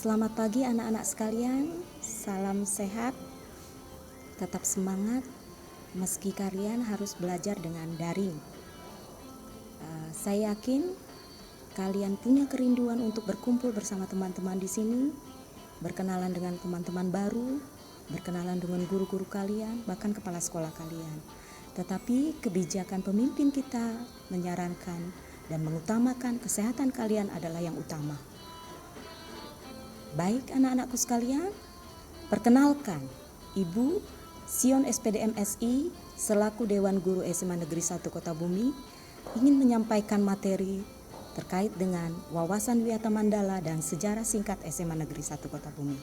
Selamat pagi anak-anak sekalian, salam sehat, tetap semangat meski kalian harus belajar dengan daring. Saya yakin kalian punya kerinduan untuk berkumpul bersama teman-teman di sini, berkenalan dengan teman-teman baru, berkenalan dengan guru-guru kalian, bahkan kepala sekolah kalian. Tetapi kebijakan pemimpin kita menyarankan dan mengutamakan kesehatan kalian adalah yang utama. Baik anak-anakku sekalian, perkenalkan Ibu Sion SPDM SI selaku Dewan Guru SMA Negeri 1 Kota Bumi ingin menyampaikan materi terkait dengan wawasan Wiyata Mandala dan sejarah singkat SMA Negeri 1 Kota Bumi.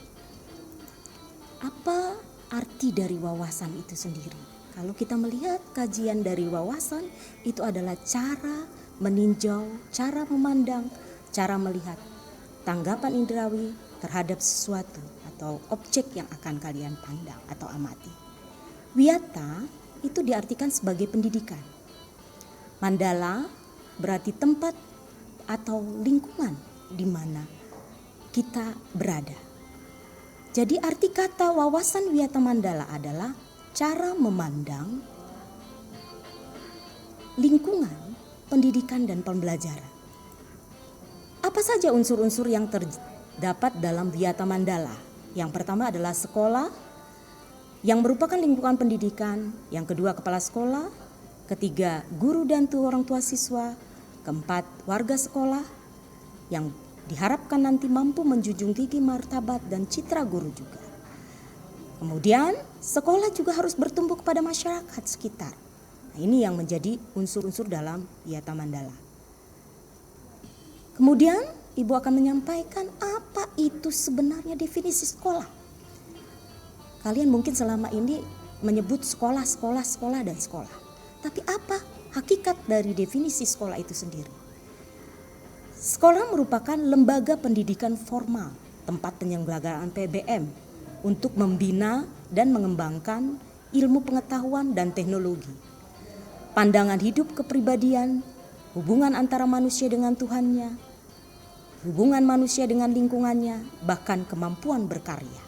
Apa arti dari wawasan itu sendiri? Kalau kita melihat kajian dari wawasan, itu adalah cara meninjau, cara memandang, cara melihat tanggapan indrawi terhadap sesuatu atau objek yang akan kalian pandang atau amati. Wiyata itu diartikan sebagai pendidikan. Mandala berarti tempat atau lingkungan di mana kita berada. Jadi arti kata wawasan Wiyata Mandala adalah cara memandang lingkungan pendidikan dan pembelajaran. Apa saja unsur-unsur yang terdapat dalam Wiyata Mandala? Yang pertama adalah sekolah, yang merupakan lingkungan pendidikan. Yang kedua kepala sekolah. Ketiga guru dan orang tua siswa. Keempat warga sekolah yang diharapkan nanti mampu menjunjung tinggi martabat dan citra guru juga. Kemudian sekolah juga harus bertumbuh kepada masyarakat sekitar. Nah, ini yang menjadi unsur-unsur dalam Wiyata Mandala. Kemudian Ibu akan menyampaikan apa itu sebenarnya definisi sekolah. Kalian mungkin selama ini menyebut sekolah, dan sekolah. Tapi apa hakikat dari definisi sekolah itu sendiri? Sekolah merupakan lembaga pendidikan formal, tempat penyelenggaraan PBM untuk membina dan mengembangkan ilmu pengetahuan dan teknologi. Pandangan hidup kepribadian, hubungan antara manusia dengan Tuhannya, hubungan manusia dengan lingkungannya, bahkan kemampuan berkarya.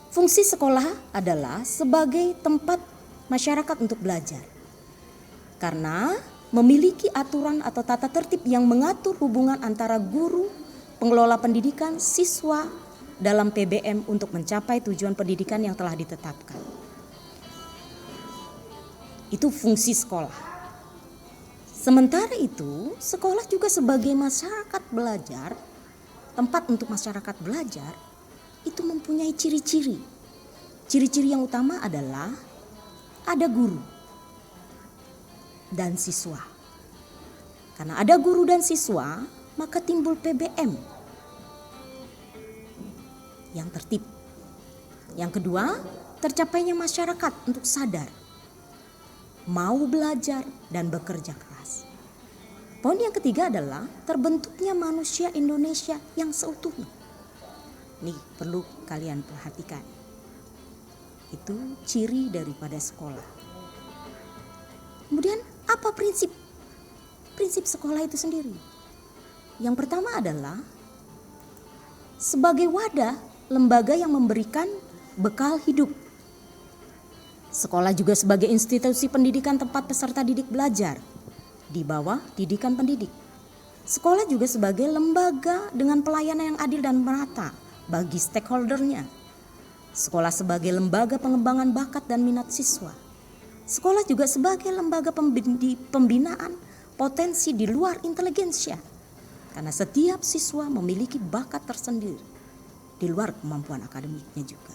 Fungsi sekolah adalah sebagai tempat masyarakat untuk belajar. Karena memiliki aturan atau tata tertib yang mengatur hubungan antara guru, pengelola pendidikan, siswa dalam PBM untuk mencapai tujuan pendidikan yang telah ditetapkan. Itu fungsi sekolah. Sementara itu, sekolah juga sebagai masyarakat belajar, tempat untuk masyarakat belajar, itu mempunyai ciri-ciri. Ciri-ciri yang utama adalah ada guru dan siswa. Karena ada guru dan siswa, maka timbul PBM yang tertib. Yang kedua, tercapainya masyarakat untuk sadar, mau belajar dan bekerja keras. Poin yang ketiga adalah terbentuknya manusia Indonesia yang seutuhnya. Nih perlu kalian perhatikan. Itu ciri daripada sekolah. Kemudian apa prinsip sekolah itu sendiri? Yang pertama adalah sebagai wadah lembaga yang memberikan bekal hidup. Sekolah juga sebagai institusi pendidikan tempat peserta didik belajar di bawah didikan pendidik. Sekolah juga sebagai lembaga dengan pelayanan yang adil dan merata bagi stakeholdernya. Sekolah sebagai lembaga pengembangan bakat dan minat siswa. Sekolah juga sebagai lembaga pembinaan potensi di luar intelijensia. Karena setiap siswa memiliki bakat tersendiri di luar kemampuan akademiknya juga.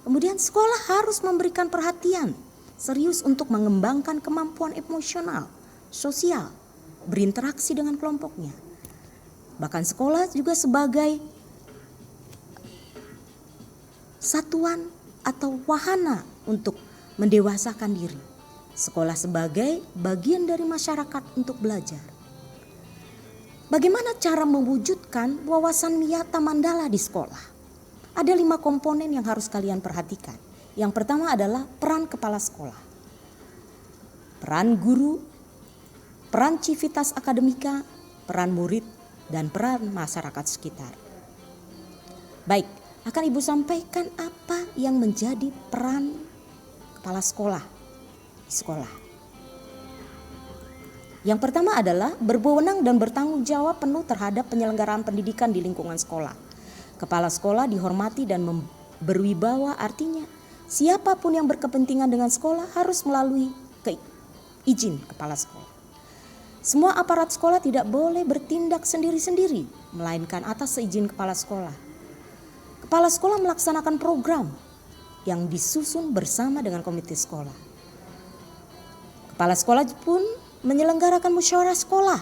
Kemudian sekolah harus memberikan perhatian serius untuk mengembangkan kemampuan emosional, sosial, berinteraksi dengan kelompoknya. Bahkan sekolah juga sebagai satuan atau wahana untuk mendewasakan diri. Sekolah sebagai bagian dari masyarakat untuk belajar. Bagaimana cara mewujudkan wawasan Wiyata Mandala di sekolah? Ada 5 komponen yang harus kalian perhatikan. Yang pertama adalah peran kepala sekolah, peran guru, peran civitas akademika, peran murid, dan peran masyarakat sekitar. Baik, akan Ibu sampaikan apa yang menjadi peran kepala sekolah di sekolah. Yang pertama adalah berwenang dan bertanggung jawab penuh terhadap penyelenggaraan pendidikan di lingkungan sekolah. Kepala sekolah dihormati dan berwibawa, artinya siapapun yang berkepentingan dengan sekolah harus melalui izin kepala sekolah. Semua aparat sekolah tidak boleh bertindak sendiri-sendiri, melainkan atas seizin kepala sekolah. Kepala sekolah melaksanakan program yang disusun bersama dengan komite sekolah. Kepala sekolah pun menyelenggarakan musyawarah sekolah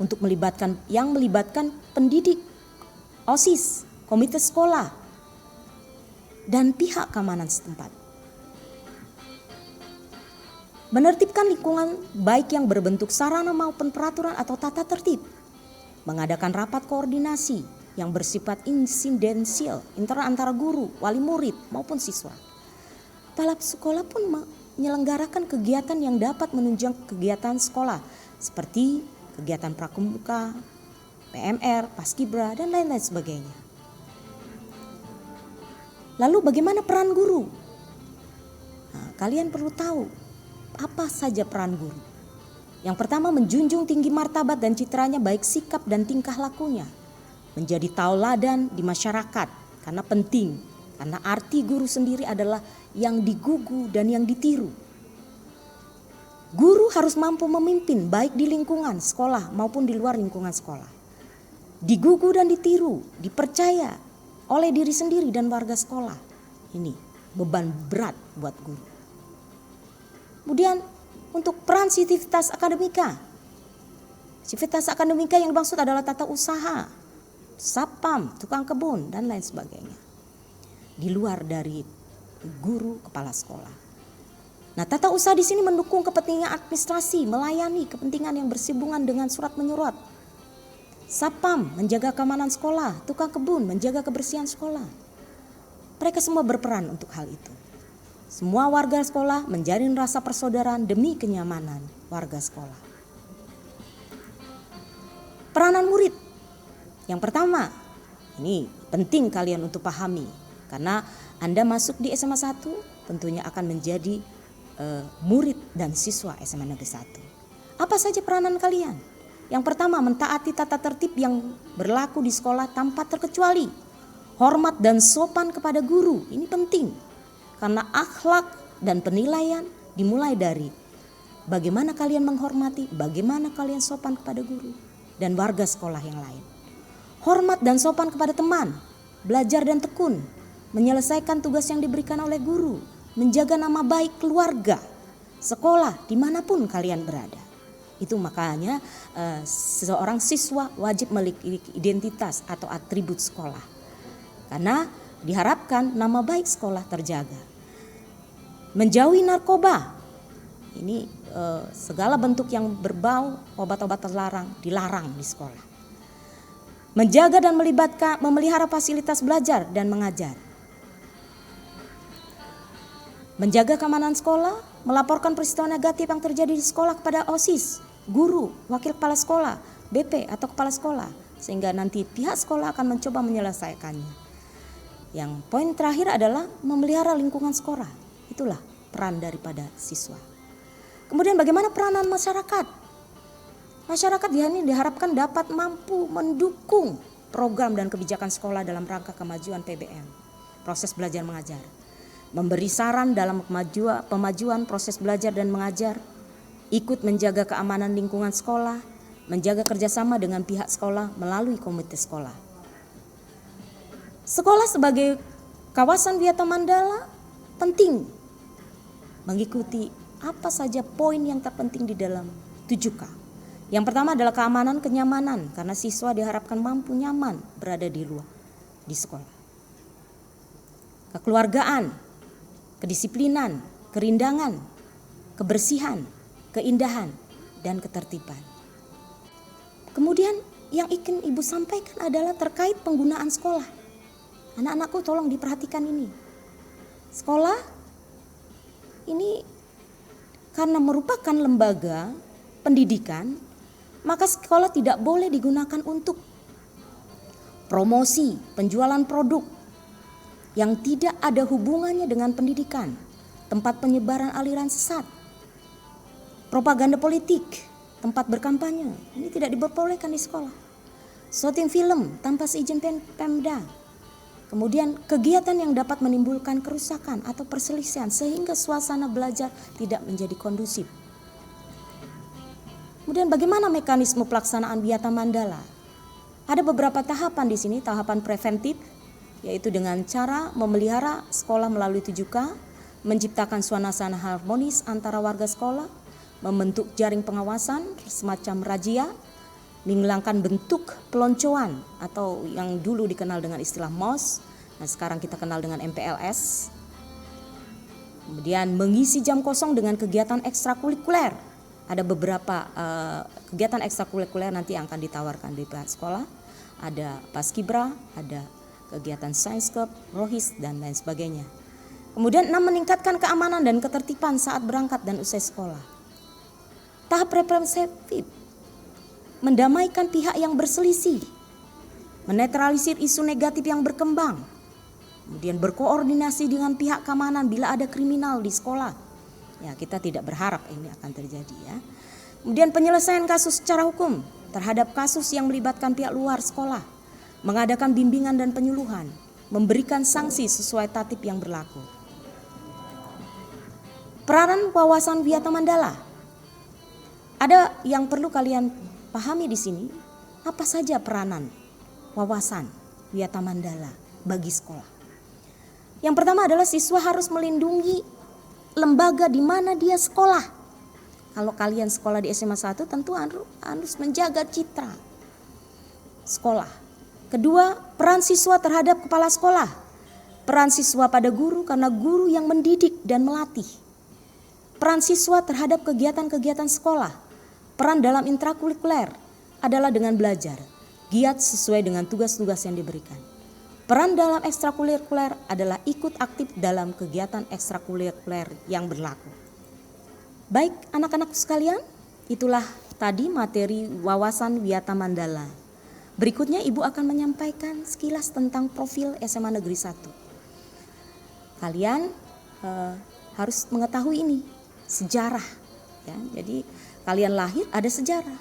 untuk melibatkan pendidik, OSIS, komite sekolah, dan pihak keamanan setempat. Menertibkan lingkungan baik yang berbentuk sarana maupun peraturan atau tata tertib. Mengadakan rapat koordinasi yang bersifat insidensial antara guru, wali murid maupun siswa. Kepala sekolah pun menyelenggarakan kegiatan yang dapat menunjang kegiatan sekolah seperti kegiatan pramuka, PMR, Paskibra, dan lain-lain sebagainya. Lalu bagaimana peran guru? Nah, kalian perlu tahu apa saja peran guru. Yang pertama, menjunjung tinggi martabat dan citranya baik sikap dan tingkah lakunya. Menjadi tauladan di masyarakat karena penting. Karena arti guru sendiri adalah yang digugu dan yang ditiru. Guru harus mampu memimpin baik di lingkungan sekolah maupun di luar lingkungan sekolah. Digugu dan ditiru, dipercaya oleh diri sendiri dan warga sekolah. Ini beban berat buat guru. Kemudian untuk peran sivitas akademika. Sivitas akademika yang dimaksud adalah tata usaha, satpam, tukang kebun, dan lain sebagainya. Di luar dari guru kepala sekolah. Nah, tata usaha di sini mendukung kepentingan administrasi, melayani kepentingan yang bersinggungan dengan surat menyurat. Satpam menjaga keamanan sekolah, tukang kebun menjaga kebersihan sekolah. Mereka semua berperan untuk hal itu. Semua warga sekolah menjalin rasa persaudaraan demi kenyamanan warga sekolah. Peranan murid. Yang pertama, ini penting kalian untuk pahami. Karena Anda masuk di SMA 1 tentunya akan menjadi murid dan siswa SMA Negeri 1. Apa saja peranan kalian? Yang pertama, mentaati tata tertib yang berlaku di sekolah tanpa terkecuali. Hormat dan sopan kepada guru, ini penting. Karena akhlak dan penilaian dimulai dari bagaimana kalian menghormati, bagaimana kalian sopan kepada guru dan warga sekolah yang lain. Hormat dan sopan kepada teman, belajar dan tekun, menyelesaikan tugas yang diberikan oleh guru, menjaga nama baik keluarga, sekolah, dimanapun kalian berada. Itu makanya seorang siswa wajib memiliki identitas atau atribut sekolah. Karena diharapkan nama baik sekolah terjaga. Menjauhi narkoba. Ini segala bentuk yang berbau obat-obat terlarang dilarang di sekolah. Menjaga dan memelihara fasilitas belajar dan mengajar. Menjaga keamanan sekolah, melaporkan peristiwa negatif yang terjadi di sekolah kepada OSIS, guru, wakil kepala sekolah, BP atau kepala sekolah, sehingga nanti pihak sekolah akan mencoba menyelesaikannya. Yang poin terakhir adalah memelihara lingkungan sekolah. Itulah peran daripada siswa. Kemudian bagaimana peranan masyarakat? Masyarakat ini diharapkan dapat mampu mendukung program dan kebijakan sekolah dalam rangka kemajuan PBM, proses belajar mengajar. Memberi saran dalam pemajuan proses belajar dan mengajar, ikut menjaga keamanan lingkungan sekolah, menjaga kerjasama dengan pihak sekolah melalui komite sekolah. Sekolah sebagai kawasan wisata mandala penting mengikuti apa saja poin yang terpenting di dalam 7K. Yang pertama adalah keamanan, kenyamanan, karena siswa diharapkan mampu nyaman berada di luar, di sekolah. Kekeluargaan, kedisiplinan, kerindangan, kebersihan, keindahan, dan ketertiban. Kemudian yang ingin Ibu sampaikan adalah terkait penggunaan sekolah. Anak-anakku tolong diperhatikan ini. Sekolah ini karena merupakan lembaga pendidikan, maka sekolah tidak boleh digunakan untuk promosi, penjualan produk yang tidak ada hubungannya dengan pendidikan, tempat penyebaran aliran sesat, propaganda politik, tempat berkampanye, ini tidak diperbolehkan di sekolah. Syuting film tanpa seizin Pemda. Kemudian kegiatan yang dapat menimbulkan kerusakan atau perselisihan sehingga suasana belajar tidak menjadi kondusif. Kemudian bagaimana mekanisme pelaksanaan Wiyata Mandala? Ada beberapa tahapan di sini, tahapan preventif, yaitu dengan cara memelihara sekolah melalui 7K, menciptakan suasana harmonis antara warga sekolah, membentuk jaring pengawasan semacam razia, menghilangkan bentuk peloncoan atau yang dulu dikenal dengan istilah MOS, nah sekarang kita kenal dengan MPLS. Kemudian mengisi jam kosong dengan kegiatan ekstrakurikuler. Ada beberapa kegiatan ekstrakurikuler nanti yang akan ditawarkan di pihak sekolah. Ada Paskibra, ada kegiatan Science Club, Rohis, dan lain sebagainya. Kemudian 6, meningkatkan keamanan dan ketertiban saat berangkat dan usai sekolah. Tahap representatif, mendamaikan pihak yang berselisih, menetralisir isu negatif yang berkembang, kemudian berkoordinasi dengan pihak keamanan bila ada kriminal di sekolah. Ya, kita tidak berharap ini akan terjadi ya. Kemudian penyelesaian kasus secara hukum terhadap kasus yang melibatkan pihak luar sekolah, mengadakan bimbingan dan penyuluhan, memberikan sanksi sesuai tatib yang berlaku. Peranan wawasan Wiyata Mandala. Ada yang perlu kalian pahami di sini, apa saja peranan wawasan Wiyata Mandala bagi sekolah. Yang pertama adalah siswa harus melindungi lembaga di mana dia sekolah. Kalau kalian sekolah di SMA 1 tentu harus menjaga citra sekolah. Kedua, peran siswa terhadap kepala sekolah. Peran siswa pada guru karena guru yang mendidik dan melatih. Peran siswa terhadap kegiatan-kegiatan sekolah. Peran dalam intrakurikuler adalah dengan belajar, giat sesuai dengan tugas-tugas yang diberikan. Peran dalam ekstrakurikuler adalah ikut aktif dalam kegiatan ekstrakurikuler yang berlaku. Baik anak-anak sekalian, itulah tadi materi wawasan Wiyata Mandala. Berikutnya Ibu akan menyampaikan sekilas tentang profil SMA Negeri 1. Kalian harus mengetahui ini, sejarah. Ya, jadi kalian lahir ada sejarah.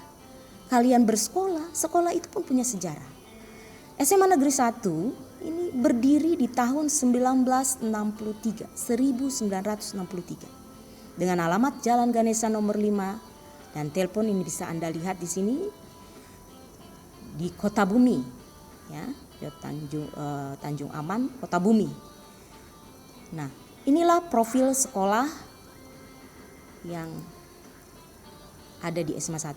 Kalian bersekolah, sekolah itu pun punya sejarah. SMA Negeri 1 ini berdiri di tahun 1963. Dengan alamat Jalan Ganesha nomor 5 dan telepon ini bisa Anda lihat di sini di Kota Bumi, ya, Tanjung Aman, Kota Bumi. Nah, inilah profil sekolah yang ada di SMA 1.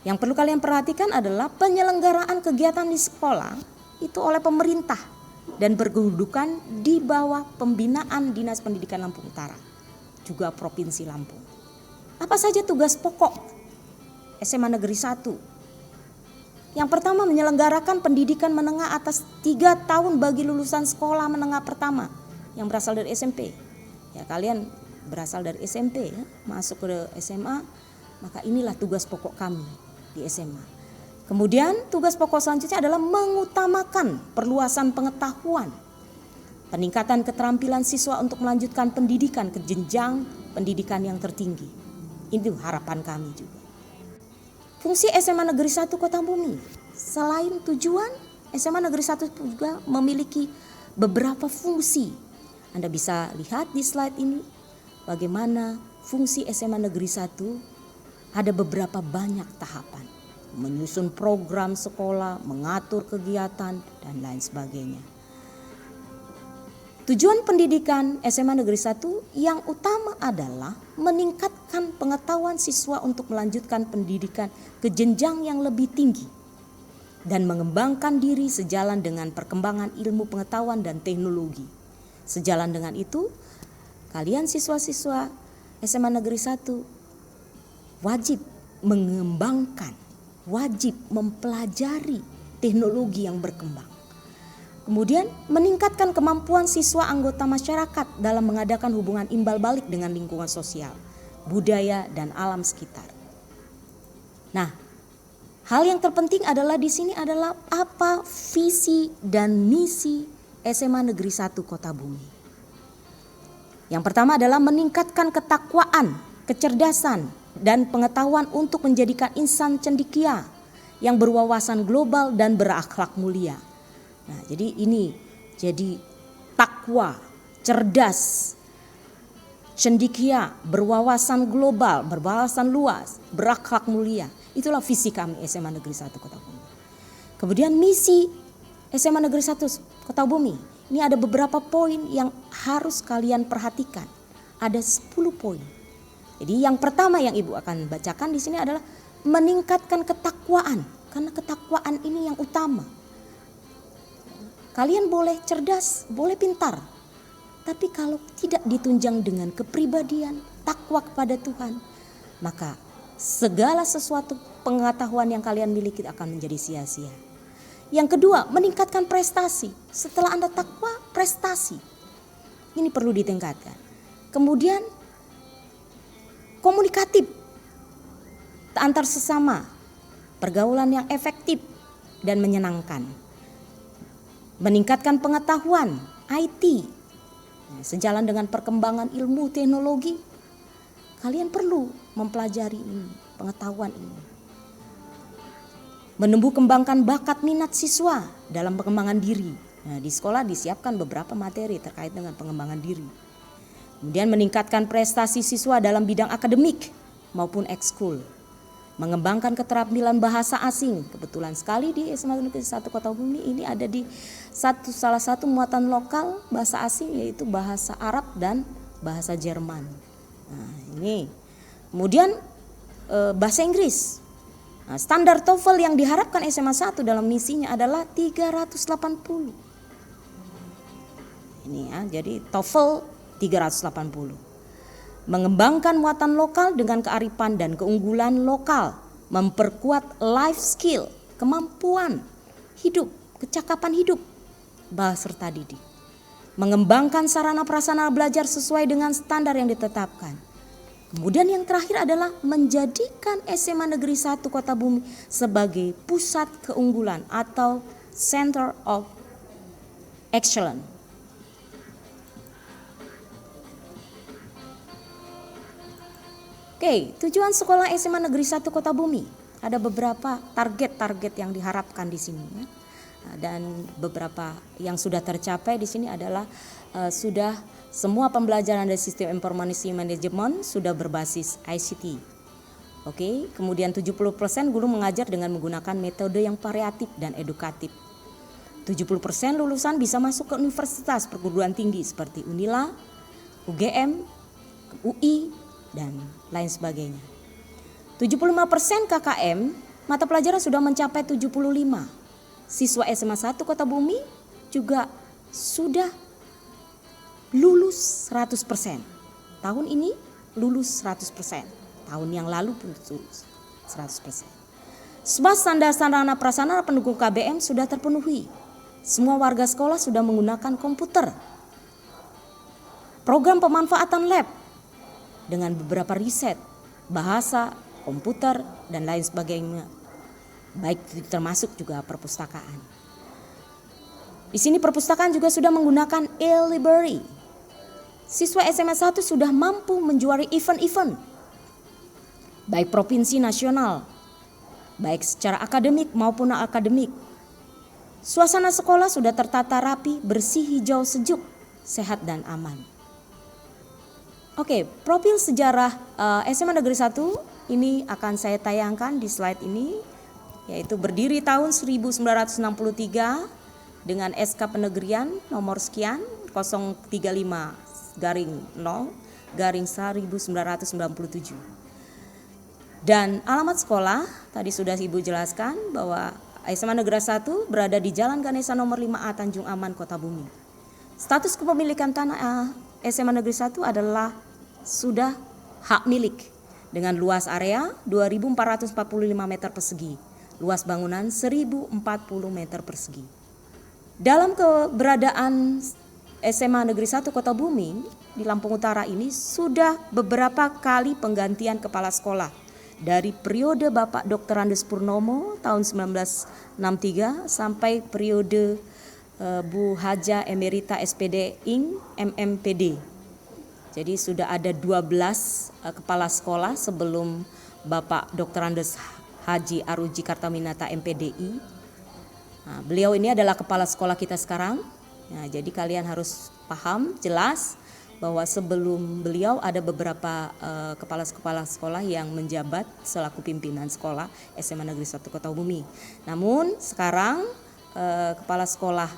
Yang perlu kalian perhatikan adalah penyelenggaraan kegiatan di sekolah itu oleh pemerintah dan berkedudukan di bawah pembinaan Dinas Pendidikan Lampung Utara, juga Provinsi Lampung. Apa saja tugas pokok SMA Negeri 1? Yang pertama, menyelenggarakan pendidikan menengah atas 3 tahun bagi lulusan sekolah menengah pertama yang berasal dari SMP. Ya, kalian berasal dari SMP ya, masuk ke SMA, maka inilah tugas pokok kami di SMA. Kemudian tugas pokok selanjutnya adalah mengutamakan perluasan pengetahuan, peningkatan keterampilan siswa untuk melanjutkan pendidikan ke jenjang pendidikan yang tertinggi. Itu harapan kami juga. Fungsi SMA Negeri 1 Kota Bumi, selain tujuan, SMA Negeri 1 juga memiliki beberapa fungsi. Anda bisa lihat di slide ini bagaimana fungsi SMA Negeri 1 ada beberapa banyak tahapan. Menyusun program sekolah, mengatur kegiatan, dan lain sebagainya. Tujuan pendidikan SMA Negeri 1 yang utama adalah meningkatkan pengetahuan siswa untuk melanjutkan pendidikan ke jenjang yang lebih tinggi dan mengembangkan diri sejalan dengan perkembangan ilmu pengetahuan dan teknologi. Sejalan dengan itu, kalian siswa-siswa SMA Negeri 1 wajib mengembangkan, wajib mempelajari teknologi yang berkembang. Kemudian meningkatkan kemampuan siswa anggota masyarakat dalam mengadakan hubungan imbal balik dengan lingkungan sosial, budaya, dan alam sekitar. Nah, Hal yang terpenting adalah di sini adalah apa visi dan misi SMA Negeri 1 Kota Bumi. Yang pertama adalah meningkatkan ketakwaan, kecerdasan, dan pengetahuan untuk menjadikan insan cendekia yang berwawasan global dan berakhlak mulia. Nah, jadi ini jadi takwa, cerdas, cendekia, berwawasan global, berwawasan luas, berakhlak mulia. Itulah visi kami SMA Negeri 1 Kota Bumi. Kemudian misi SMA Negeri 1 Kota Bumi. Ini ada beberapa poin yang harus kalian perhatikan. Ada 10 poin. Jadi yang pertama yang Ibu akan bacakan di sini adalah meningkatkan ketakwaan. Karena ketakwaan ini yang utama. Kalian boleh cerdas, boleh pintar. Tapi kalau tidak ditunjang dengan kepribadian, takwa kepada Tuhan, maka segala sesuatu pengetahuan yang kalian miliki akan menjadi sia-sia. Yang kedua, meningkatkan prestasi. Setelah Anda takwa, prestasi. Ini perlu ditingkatkan. Kemudian, komunikatif antar sesama. Pergaulan yang efektif dan menyenangkan. Meningkatkan pengetahuan, IT. Sejalan dengan perkembangan ilmu teknologi, kalian perlu mempelajari ini, pengetahuan ini. Menumbuh kembangkan bakat minat siswa dalam pengembangan diri. Nah, di sekolah disiapkan beberapa materi terkait dengan pengembangan diri. Kemudian meningkatkan prestasi siswa dalam bidang akademik maupun ekskul. Mengembangkan keterampilan bahasa asing. Kebetulan sekali di SMA Negeri 1 Kota Bumi ini ada di salah satu muatan lokal bahasa asing, yaitu bahasa Arab dan bahasa Jerman. Nah, ini. Kemudian bahasa Inggris. Nah, standar TOEFL yang diharapkan SMA 1 dalam misinya adalah 380. Ini ya, jadi TOEFL 380. Mengembangkan muatan lokal dengan kearifan dan keunggulan lokal, memperkuat life skill, kemampuan hidup, kecakapan hidup, bahasa serta didik. Mengembangkan sarana prasarana belajar sesuai dengan standar yang ditetapkan. Kemudian yang terakhir adalah menjadikan SMA Negeri 1 Kota Bumi sebagai pusat keunggulan atau Center of Excellence. Oke, tujuan sekolah SMA Negeri 1 Kota Bumi. Ada beberapa target-target yang diharapkan di sini ya. Dan beberapa yang sudah tercapai di sini adalah sudah semua pembelajaran dari sistem informasi manajemen sudah berbasis ICT. Oke, kemudian 70% guru mengajar dengan menggunakan metode yang variatif dan edukatif. 70% lulusan bisa masuk ke universitas perguruan tinggi seperti Unila, UGM, UI, dan lain sebagainya. 75% KKM, mata pelajaran sudah mencapai 75. Siswa SMA 1 Kota Bumi juga sudah lulus 100%. Tahun ini lulus 100%. Tahun yang lalu pun lulus 100%. Semua standar sarana prasarana pendukung KBM sudah terpenuhi. Semua warga sekolah sudah menggunakan komputer. Program pemanfaatan lab dengan beberapa riset, bahasa, komputer, dan lain sebagainya. Baik termasuk juga perpustakaan. Di sini perpustakaan juga sudah menggunakan e-library. Siswa SMA 1 sudah mampu menjuari event-event, baik provinsi nasional, baik secara akademik maupun non-akademik. Suasana sekolah sudah tertata rapi, bersih, hijau, sejuk, sehat, dan aman. Oke, profil sejarah SMA Negeri 1 ini akan saya tayangkan di slide ini, yaitu berdiri tahun 1963 dengan SK Penegrian nomor sekian 035-0-1997. Dan alamat sekolah tadi sudah Ibu jelaskan bahwa SMA Negeri 1 berada di Jalan Ganesha nomor 5A Tanjung Aman, Kota Bumi. Status kepemilikan tanah SMA Negeri 1 adalah sudah hak milik dengan luas area 2.445 meter persegi, luas bangunan 1.040 meter persegi. Dalam keberadaan SMA Negeri 1 Kota Bumi di Lampung Utara ini sudah beberapa kali penggantian kepala sekolah dari periode Bapak Dr. Andes Purnomo tahun 1963 sampai periode Bu Haja Emerita SPD Ing MMPD. Jadi sudah ada 12 kepala sekolah sebelum Bapak Dr. Andes Haji Aruji Kartawinata MPDI. Nah, beliau ini adalah kepala sekolah kita sekarang. Nah, jadi kalian harus paham jelas bahwa sebelum beliau ada beberapa kepala sekolah yang menjabat selaku pimpinan sekolah SMA Negeri 1 Kota Bumi. Namun sekarang kepala sekolah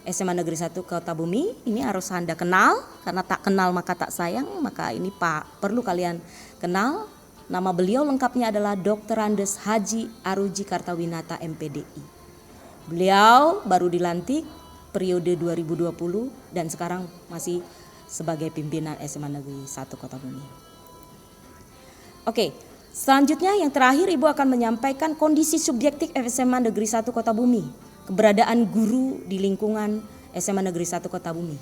SMA Negeri 1 Kota Bumi ini harus Anda kenal, karena tak kenal maka tak sayang, maka ini perlu kalian kenal. Nama beliau lengkapnya adalah Dr. Andes Haji Aruji Kartawinata MPDI. Beliau baru dilantik periode 2020 dan sekarang masih sebagai pimpinan SMA Negeri 1 Kota Bumi. Oke, selanjutnya yang terakhir Ibu akan menyampaikan kondisi subjektif SMA Negeri 1 Kota Bumi, keberadaan guru di lingkungan SMA Negeri 1 Kota Bumi.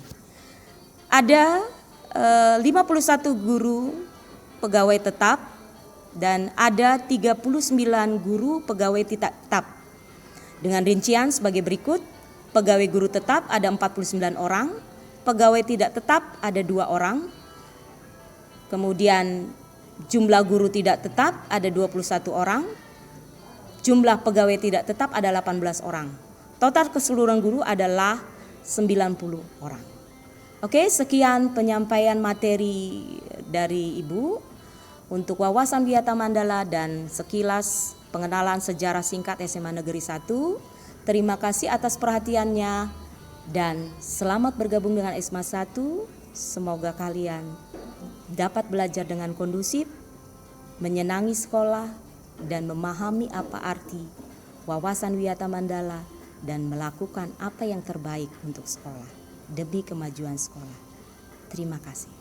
Ada 51 guru pegawai tetap dan ada 39 guru pegawai tidak tetap. Dengan rincian sebagai berikut: pegawai guru tetap ada 49 orang, pegawai tidak tetap ada 2 orang. Kemudian jumlah guru tidak tetap ada 21 orang. Jumlah pegawai tidak tetap ada 18 orang. Total keseluruhan guru adalah 90 orang. Oke, sekian penyampaian materi dari Ibu untuk wawasan Wiyata Mandala dan sekilas pengenalan sejarah singkat SMA Negeri 1. Terima kasih atas perhatiannya dan selamat bergabung dengan SMA 1. Semoga kalian dapat belajar dengan kondusif, menyenangi sekolah dan memahami apa arti wawasan Wiyata Mandala dan melakukan apa yang terbaik untuk sekolah demi kemajuan sekolah. Terima kasih.